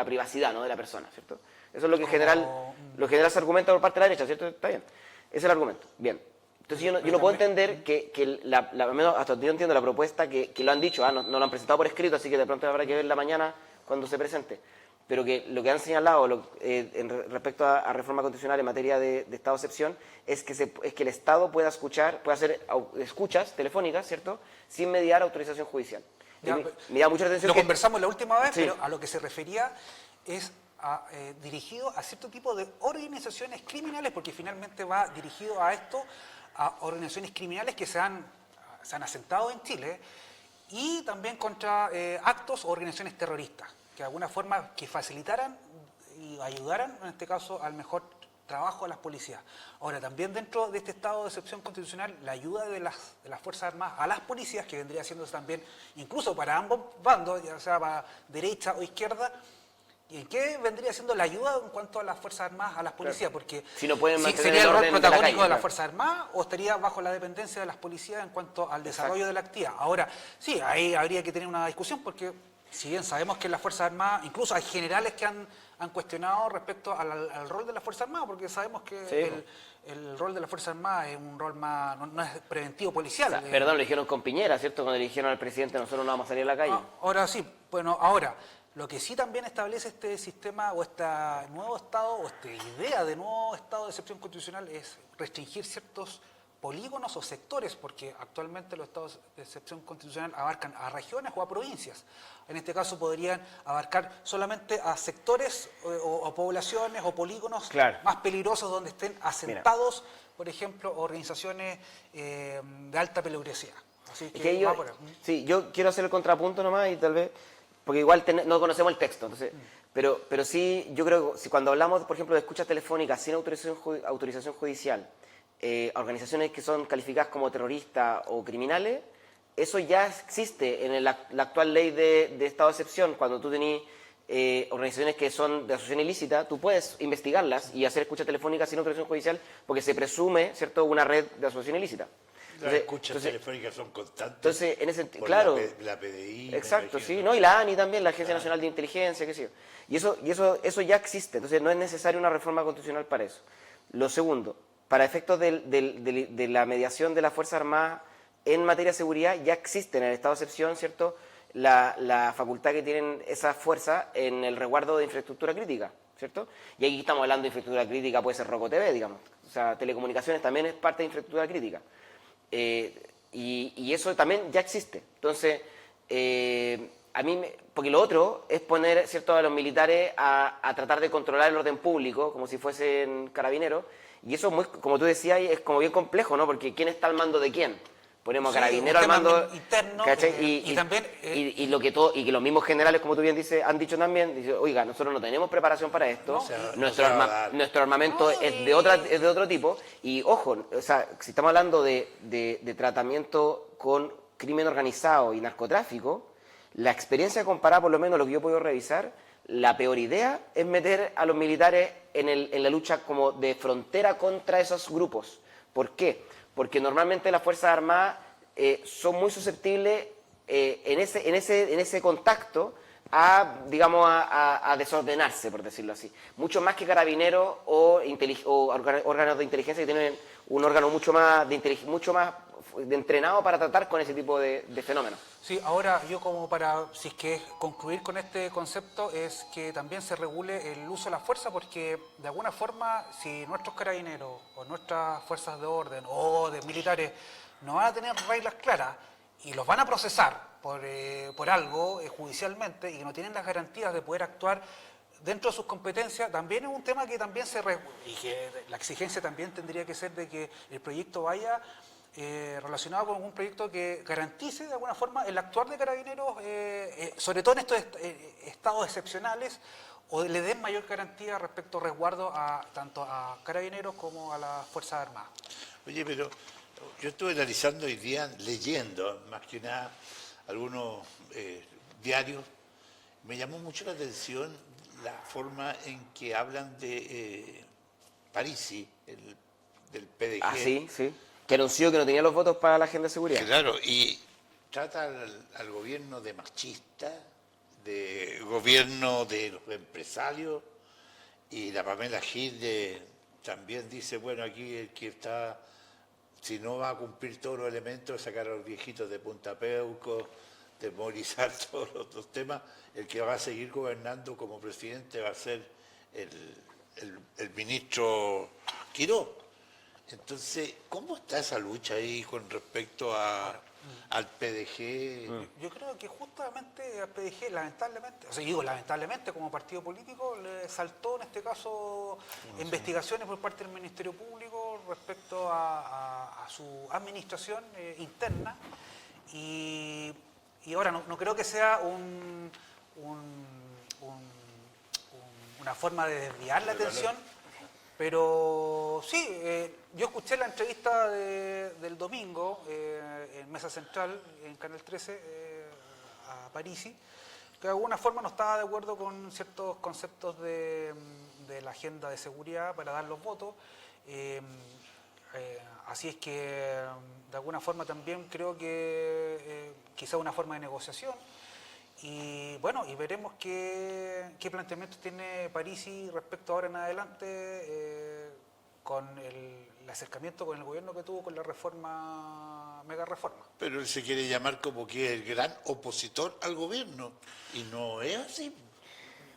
privacidad, ¿no?, de la persona, ¿cierto? Eso es lo que en general se argumenta por parte de la derecha, ¿cierto? Está bien. Ese es el argumento. Bien. Entonces yo no puedo entender que al menos hasta donde yo entiendo la propuesta que lo han dicho, no lo han presentado por escrito, así que de pronto habrá que verla mañana cuando se presente. Pero que lo que han señalado respecto a reforma constitucional en materia de estado de excepción es que el Estado puede hacer escuchas telefónicas, ¿cierto?, sin mediar autorización judicial. Me da mucha atención. Lo conversamos la última vez, sí, pero a lo que se refería es dirigido a cierto tipo de organizaciones criminales, porque finalmente va dirigido a esto, a organizaciones criminales que se han asentado en Chile y también contra actos o organizaciones terroristas, que de alguna forma que facilitaran y ayudaran, en este caso, al mejor trabajo de las policías. Ahora, también dentro de este estado de excepción constitucional, la ayuda de las Fuerzas Armadas a las policías, que vendría siendo también, incluso para ambos bandos, ya sea para derecha o izquierda, ¿y qué vendría siendo la ayuda en cuanto a las Fuerzas Armadas, a las policías? Porque si no pueden mantener ¿sería el rol protagónico de las calle, Fuerzas Armadas o estaría bajo la dependencia de las policías en cuanto al desarrollo de la actividad? Ahora, sí, ahí habría que tener una discusión porque si bien sabemos que las Fuerzas Armadas, incluso hay generales que han cuestionado respecto al rol de las Fuerzas Armadas, porque sabemos que el rol de las Fuerzas Armadas es un rol más, no es preventivo policial. O sea, perdón, lo dijeron con Piñera, ¿cierto? Cuando le dijeron al presidente nosotros no vamos a salir a la calle. Ahora sí, bueno, ahora, lo que sí también establece este sistema o este nuevo Estado o esta idea de nuevo Estado de excepción constitucional es restringir ciertos polígonos o sectores, porque actualmente los estados de excepción constitucional abarcan a regiones o a provincias. En este caso podrían abarcar solamente a sectores o poblaciones o polígonos más peligrosos donde estén asentados, por ejemplo, organizaciones de alta peligrosidad. Así que yo quiero hacer el contrapunto nomás y tal vez, porque igual no conocemos el texto, entonces, pero sí, yo creo que cuando hablamos, por ejemplo, de escuchas telefónicas sin autorización judicial, organizaciones que son calificadas como terroristas o criminales, eso ya existe en la actual ley de estado de excepción. Cuando tú tenés organizaciones que son de asociación ilícita, tú puedes investigarlas y hacer escucha telefónica sin autorización judicial porque se presume, ¿cierto?, una red de asociación ilícita. Las escuchas telefónicas son constantes. Entonces, en ese sentido, por claro. La PDI. Exacto, sí, ¿no? Y la ANI también, la Agencia Nacional de Inteligencia, qué sé yo. Y eso ya existe, entonces no es necesaria una reforma constitucional para eso. Lo segundo, para efectos de la mediación de las Fuerzas Armadas en materia de seguridad, ya existe en el estado de excepción, ¿cierto?, la facultad que tienen esas fuerzas en el resguardo de infraestructura crítica, ¿cierto? Y aquí estamos hablando de infraestructura crítica, puede ser Roco TV, digamos. O sea, telecomunicaciones también es parte de infraestructura crítica. Y eso también ya existe. Entonces, porque lo otro es poner, ¿cierto?, a los militares a tratar de controlar el orden público, como si fuesen carabineros, y eso, muy, como tú decías, es como bien complejo, ¿no? Porque ¿quién está al mando de quién? Ponemos a carabineros al mando interno, y también y que los mismos generales, como tú bien dices, han dicho también, dice, oiga, nosotros no tenemos preparación para esto, nuestro armamento es de otro tipo, y ojo, o sea, si estamos hablando de tratamiento con crimen organizado y narcotráfico, la experiencia comparada, por lo menos lo que yo he podido revisar, la peor idea es meter a los militares en la lucha como de frontera contra esos grupos. ¿Por qué? Porque normalmente las Fuerzas Armadas son muy susceptibles en ese contacto digamos, a desordenarse, por decirlo así. Mucho más que carabineros o órganos de inteligencia que tienen un órgano mucho más entrenado para tratar con ese tipo de fenómenos. Sí, ahora yo como si es que concluir con este concepto, es que también se regule el uso de la fuerza, porque de alguna forma, si nuestros carabineros o nuestras fuerzas de orden o de militares no van a tener reglas claras y los van a procesar por algo judicialmente y que no tienen las garantías de poder actuar dentro de sus competencias, también es un tema que también y que la exigencia también tendría que ser de que el proyecto vaya relacionado con un proyecto que garantice de alguna forma el actuar de carabineros, sobre todo en estos estados excepcionales, o le den mayor garantía respecto al resguardo tanto a carabineros como a las Fuerzas Armadas. Oye, pero yo estuve analizando hoy día, leyendo más que nada algunos diarios, me llamó mucho la atención la forma en que hablan de Parisi, del PDG. Ah, sí, sí. Que anunció que no tenía los votos para la agenda de seguridad. Claro, y trata al gobierno de machista, de gobierno de los empresarios, y la Pamela Gil también dice, bueno, aquí el que está, si no va a cumplir todos los elementos, sacar a los viejitos de Punta Peuco, demorizar todos los otros temas, el que va a seguir gobernando como presidente va a ser el ministro Quiró. Entonces, ¿cómo está esa lucha ahí con respecto al PDG? Yo creo que justamente al PDG, lamentablemente, o sea, digo lamentablemente como partido político, le saltó en este caso investigaciones por parte del Ministerio Público respecto a su administración interna, y ahora no creo que sea una forma de desviar la atención. Pero sí, yo escuché la entrevista del domingo en Mesa Central, en Canal 13, a Parisi, que de alguna forma no estaba de acuerdo con ciertos conceptos de la agenda de seguridad para dar los votos. Así es que de alguna forma también creo que quizá una forma de negociación. Y bueno, y veremos qué planteamientos tiene Parisi respecto ahora en adelante con el acercamiento con el gobierno que tuvo con la mega reforma. Pero él se quiere llamar como que es el gran opositor al gobierno, y no es así.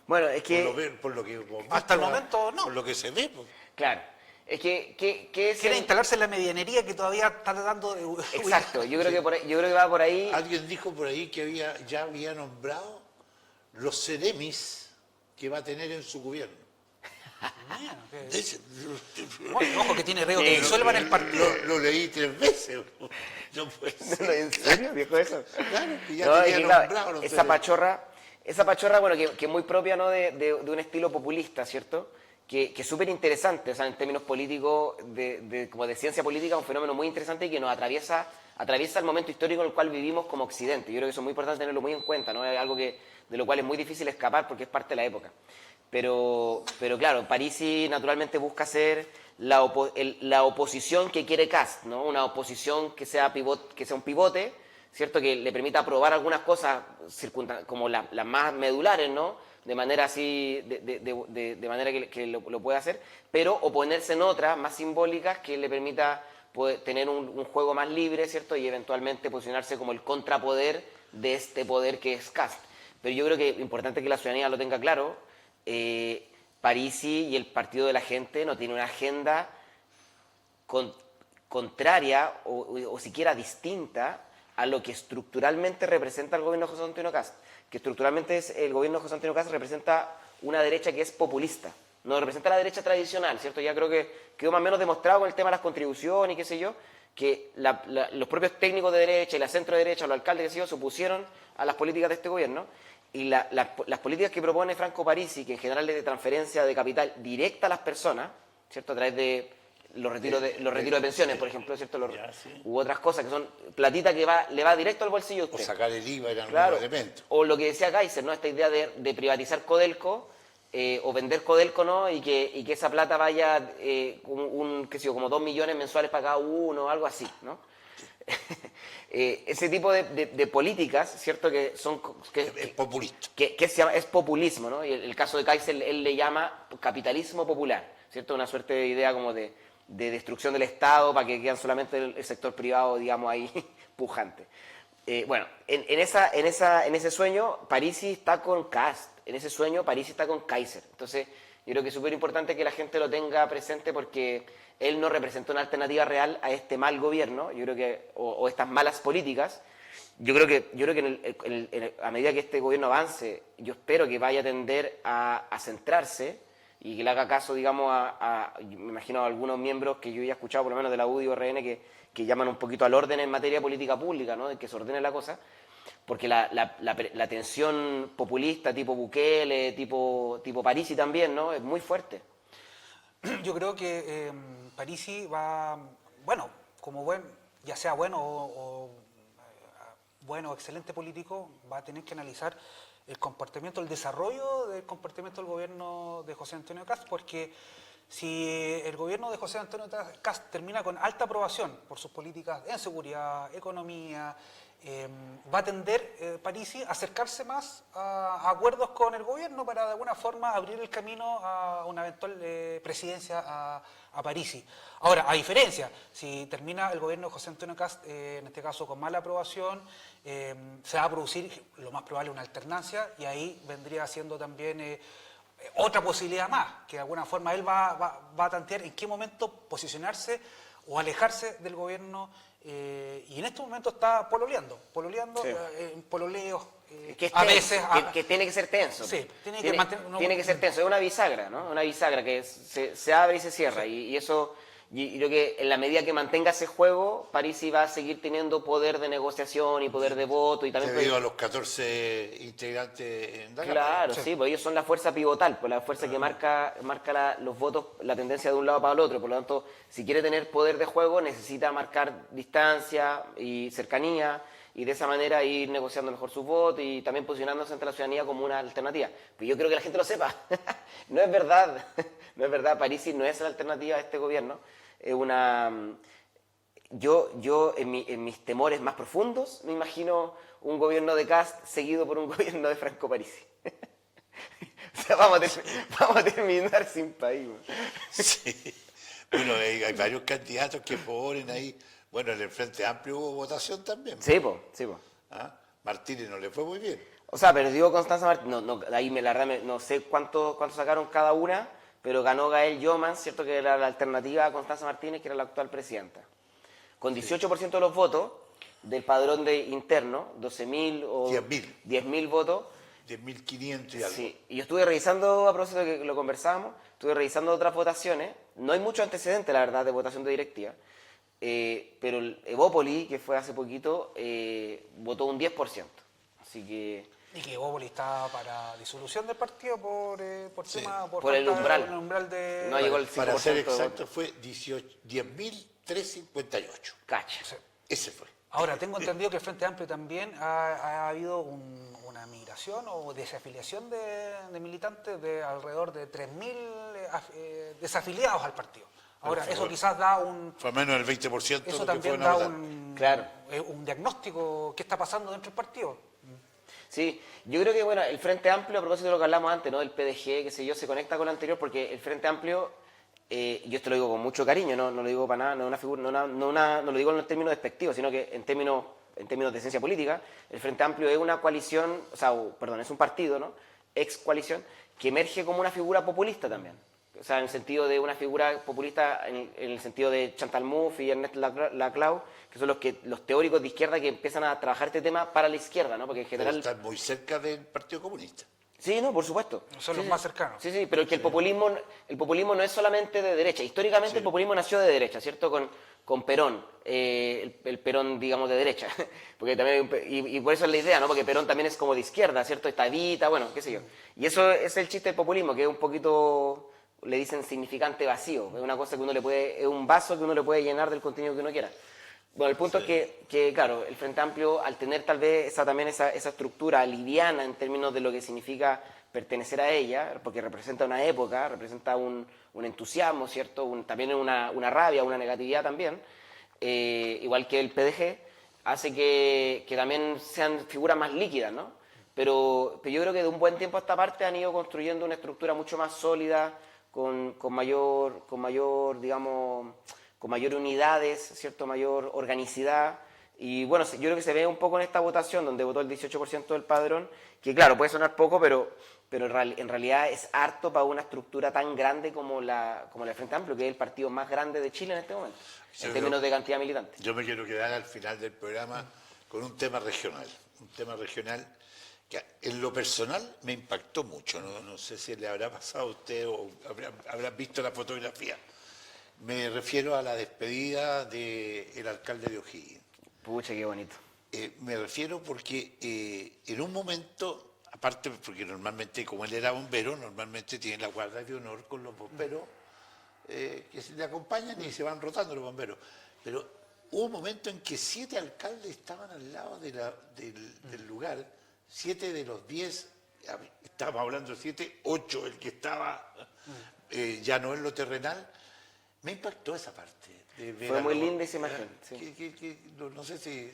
Bueno, es que por lo que hemos visto, hasta el momento no. Por lo que se ve. Pues. claro, es que quiere instalarse en la medianería que todavía está tratando de... Exacto, yo creo que va por ahí. Alguien dijo por ahí que ya había nombrado los seremis que va a tener en su gobierno. Ojo que tiene reo que disuelvan el partido. Lo leí 3 veces. No puede ser. ¿En serio dijo eso? Claro, que ya No, tenía nombrado los esa seremis. pachorra, bueno, que es muy propia, ¿no?, de un estilo populista, ¿cierto? Que es súper interesante, o sea, en términos políticos, como de ciencia política, un fenómeno muy interesante y que nos atraviesa el momento histórico en el cual vivimos como Occidente. Yo creo que eso es muy importante tenerlo muy en cuenta, ¿no? Es algo de lo cual es muy difícil escapar porque es parte de la época. pero claro, Parisi naturalmente busca ser la oposición que quiere Kast, ¿no? Una oposición que sea un pivote, ¿cierto? Que le permita aprobar algunas cosas como las más medulares, ¿no? De manera así, de manera que lo pueda hacer, pero oponerse en otras más simbólicas que le permita tener un juego más libre, ¿cierto? Y eventualmente posicionarse como el contrapoder de este poder que es Kast. Pero yo creo que es importante que la ciudadanía lo tenga claro. Parisi y el Partido de la Gente no tienen una agenda contraria o siquiera distinta a lo que estructuralmente representa el gobierno de José Antonio Kast. Que estructuralmente el gobierno de José Antonio Kast representa una derecha que es populista, no representa la derecha tradicional, ¿cierto? Ya creo que quedó más o menos demostrado con el tema de las contribuciones y qué sé yo, que los propios técnicos de derecha y la centro derecha, los alcaldes, qué sé yo, se opusieron a las políticas de este gobierno, y las políticas que propone Franco Parisi, que en general es de transferencia de capital directa a las personas, ¿cierto? A través de los retiros de pensiones, por ejemplo, ¿cierto? U otras cosas que son platita que le va directo al bolsillo de usted. O sacar el IVA en algún Claro. elemento. O lo que decía Kaiser, ¿no? Esta idea de privatizar Codelco o vender Codelco, ¿no? Y que esa plata vaya como 2 millones mensuales para cada uno, algo así, ¿no? Ese tipo de políticas, ¿cierto? Que son Es populista. que se llama, es populismo, ¿no? Y el caso de Kaiser, él le llama capitalismo popular, ¿cierto? Una suerte de idea como de destrucción del Estado para que quedan solamente el sector privado, digamos, ahí pujante. Bueno, en ese sueño Parisi está con Kast, en ese sueño Parisi está con Kaiser. Entonces, yo creo que es súper importante que la gente lo tenga presente porque él no representa una alternativa real a este mal gobierno, yo creo que, o estas malas políticas. Yo creo que a medida que este gobierno avance, yo espero que vaya a tender a centrarse y que le haga caso, digamos, me imagino a algunos miembros que yo ya he escuchado, por lo menos de la UDI o RN, que llaman un poquito al orden en materia de política pública, ¿no? De que se ordene la cosa, porque la tensión populista tipo Bukele, tipo Parisi también, ¿no? Es muy fuerte. Yo creo que Parisi va, bueno, ya sea bueno o excelente político, va a tener que analizar el comportamiento, el desarrollo del comportamiento del gobierno de José Antonio Kast, porque si el gobierno de José Antonio Kast termina con alta aprobación por sus políticas en seguridad, economía, va a tender Parisi a acercarse más a acuerdos con el gobierno para de alguna forma abrir el camino a una eventual presidencia a Parisi. Ahora, a diferencia, si termina el gobierno de José Antonio Kast, en este caso con mala aprobación, se va a producir lo más probable una alternancia y ahí vendría siendo también otra posibilidad más, que de alguna forma él va a tantear en qué momento posicionarse o alejarse del gobierno. Y en este momento está pololeando, Sí. pololeo, Que es a tenso, veces... que tiene que ser tenso. Sí, tiene que ser tenso, es una bisagra, ¿no? Una bisagra que se abre y se cierra. Sí. Y eso, y creo que en la medida que mantenga ese juego, Parisi va a seguir teniendo poder de negociación y poder de voto. Y también debido a los 14 integrantes en la Claro, Cámara. sí, porque ellos son la fuerza pivotal, pues la fuerza que marca los votos, la tendencia de un lado para el otro. Por lo tanto, si quiere tener poder de juego, necesita marcar distancia y cercanía, y de esa manera ir negociando mejor sus votos y también posicionándose ante la ciudadanía como una alternativa. Pero yo creo que la gente lo sepa. No es verdad, no es verdad. Parisi no es la alternativa a este gobierno. Es una... Yo en mis temores más profundos me imagino un gobierno de Kast seguido por un gobierno de Franco Parisi. O sea, vamos a terminar sin país. Sí. Bueno, hay varios candidatos que ponen ahí. Bueno, en el Frente Amplio hubo votación también. Sí, po. ¿Ah? Martínez no le fue muy bien. O sea, perdió Constanza Martínez. Ahí la verdad no sé cuánto sacaron cada una, pero ganó Gael Yoman, ¿cierto? Que era la alternativa a Constanza Martínez, que era la actual presidenta. Con 18% de los votos del padrón interno, 12.000 o 10.000 votos. 10.500 y algo. Sí, y yo estuve revisando, a propósito de que lo conversábamos, estuve revisando otras votaciones. No hay mucho antecedente, la verdad, de votación de directiva. Pero el Evópoli, que fue hace poquito, votó un 10%. Así que... Y que Evópoli está para disolución del partido por Sí. tema... Por el umbral. El umbral de... No llegó el 5% Para ser de exacto, votos. fue 10.358. Cacha. Sí. Ese fue. Ahora, tengo entendido que el Frente Amplio también ha habido una una migración o desafiliación de militantes de alrededor de 3.000 desafiliados al partido. Ahora, eso quizás da un... Fue menos del 20% Eso lo que también fueron a da votar. un diagnóstico, ¿qué está pasando dentro del partido? Sí, yo creo que bueno, el Frente Amplio, a propósito de lo que hablamos antes, ¿no? Del PDG, qué sé yo, se conecta con lo anterior porque el Frente Amplio, yo esto lo digo con mucho cariño, no lo digo para nada, no, una figura, no lo digo en términos despectivos, sino que en términos de ciencia política, el Frente Amplio es una coalición, es un partido, ¿no? Ex coalición, que emerge como una figura populista también. O sea, en el sentido de una figura populista, en el sentido de Chantal Mouffe y Ernest Laclau, que son los teóricos de izquierda que empiezan a trabajar este tema para la izquierda, ¿no? Porque en general... Pero están muy cerca del Partido Comunista. Sí, no, por supuesto. Son Sí, los más cercanos. Sí, pero que el populismo no es solamente de derecha. Históricamente el populismo nació de derecha, ¿cierto? Con Perón, el Perón, digamos, de derecha. Porque también y por eso es la idea, ¿no? Porque Perón también es como de izquierda, ¿cierto? Está Evita, bueno, qué sé yo. Y eso es el chiste del populismo, que es un poquito, le dicen significante vacío. Es una cosa que es un vaso que uno le puede llenar del contenido que uno quiera. Bueno, el punto es que, claro, el Frente Amplio, al tener tal vez esa estructura liviana en términos de lo que significa pertenecer a ella, porque representa una época, representa un entusiasmo, ¿cierto? También una rabia, una negatividad también, igual que el PDG, hace que también sean figuras más líquidas, ¿no? Pero yo creo que de un buen tiempo a esta parte han ido construyendo una estructura mucho más sólida, con mayor, digamos, con mayor unidades, ¿cierto? Mayor organicidad. Y bueno, yo creo que se ve un poco en esta votación, donde votó el 18% del padrón, que claro, puede sonar poco, pero en realidad es harto para una estructura tan grande como la Frente Amplio, que es el partido más grande de Chile en este momento, en términos de cantidad de militantes. Yo me quiero quedar al final del programa con un tema regional que en lo personal me impactó mucho. No sé si le habrá pasado a usted o habrá visto la fotografía. Me refiero a la despedida del alcalde de O'Higgins. Pucha, qué bonito. Me refiero porque en un momento, aparte porque normalmente, como él era bombero, normalmente tiene la guardia de honor con los bomberos que se le acompañan y se van rotando los bomberos. Pero hubo un momento en que 7 alcaldes estaban al lado del lugar, 7 de los 10, estábamos hablando de 7, 8 el que estaba ya no en lo terrenal. Me impactó esa parte. Fue muy linda esa imagen. Sí. No sé si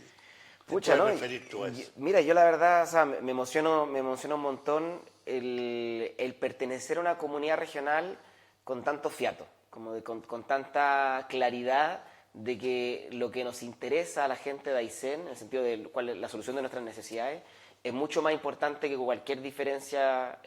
Pucha, ¿no? referir tú a eso. Mira, yo la verdad, o sea, me emociona un montón el pertenecer a una comunidad regional con tanto fiato, con tanta claridad de que lo que nos interesa a la gente de Aysén, en el sentido de cuál es la solución de nuestras necesidades, es mucho más importante que cualquier diferencia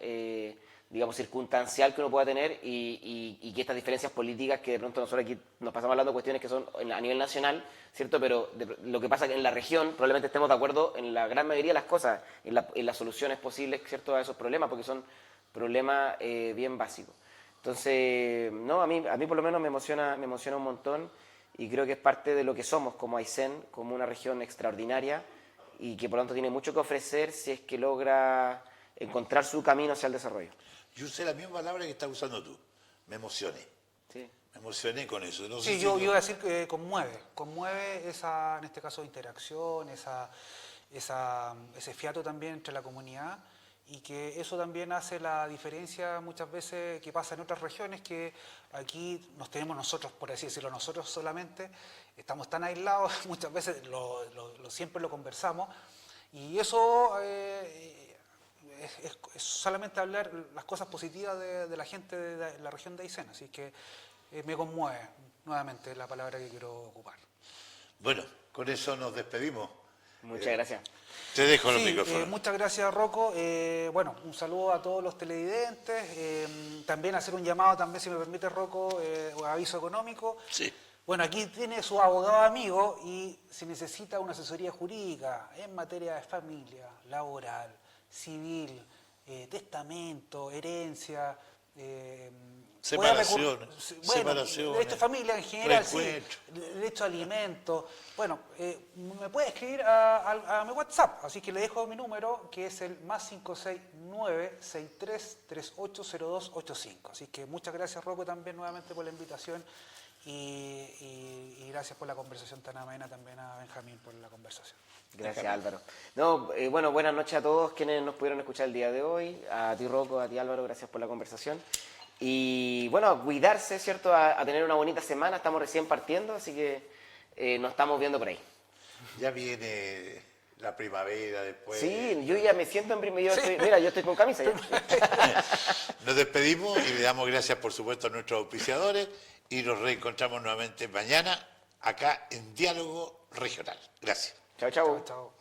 digamos, circunstancial que uno pueda tener y que estas diferencias políticas que de pronto nosotros aquí nos pasamos hablando de cuestiones que son a nivel nacional, ¿cierto? Pero lo que pasa que en la región probablemente estemos de acuerdo en la gran mayoría de las cosas, en las soluciones posibles, ¿cierto? A esos problemas, porque son problemas bien básicos. Entonces, no, a mí por lo menos me emociona un montón y creo que es parte de lo que somos como Aysén, como una región extraordinaria y que por lo tanto tiene mucho que ofrecer si es que logra encontrar su camino hacia el desarrollo. Yo usé la misma palabra que estás usando tú. Me emocioné. Sí. Me emocioné con eso. No sé Sí, si yo iba a decir que conmueve esa, en este caso, interacción, ese fiato también entre la comunidad y que eso también hace la diferencia muchas veces que pasa en otras regiones, que aquí nos tenemos nosotros, por así decirlo, nosotros solamente, estamos tan aislados, muchas veces siempre lo conversamos y eso... Es solamente hablar las cosas positivas de la gente de la región de Aysén, así que me conmueve nuevamente la palabra que quiero ocupar. Bueno, con eso nos despedimos. Muchas gracias. Te dejo los Sí, micrófonos. muchas gracias, Rocco. Bueno, un saludo a todos los televidentes. También hacer un llamado, también, si me permite, Rocco, aviso económico. Sí. Bueno, aquí tiene su abogado amigo y si necesita una asesoría jurídica en materia de familia, laboral, civil, testamento, herencia, Separación, derecho a familia en general, sí, derecho a alimentos. Bueno, me puede escribir a mi WhatsApp, así que le dejo mi número, que es el +569 63380285. Así que muchas gracias, Rocco, también nuevamente por la invitación y gracias por la conversación tan amena, también a Benjamín por la conversación. Gracias, Álvaro. No, bueno, buenas noches a todos quienes nos pudieron escuchar el día de hoy. A ti, Rocco, a ti, Álvaro, gracias por la conversación. Y bueno, a cuidarse, ¿cierto? A tener una bonita semana. Estamos recién partiendo, así que nos estamos viendo por ahí. Ya viene la primavera después. Sí, yo ya me siento en primavera. Mira, yo estoy con camisa ya. Nos despedimos y le damos gracias, por supuesto, a nuestros auspiciadores y nos reencontramos nuevamente mañana acá en Diálogo Regional. Gracias. Chao, chao. Chao.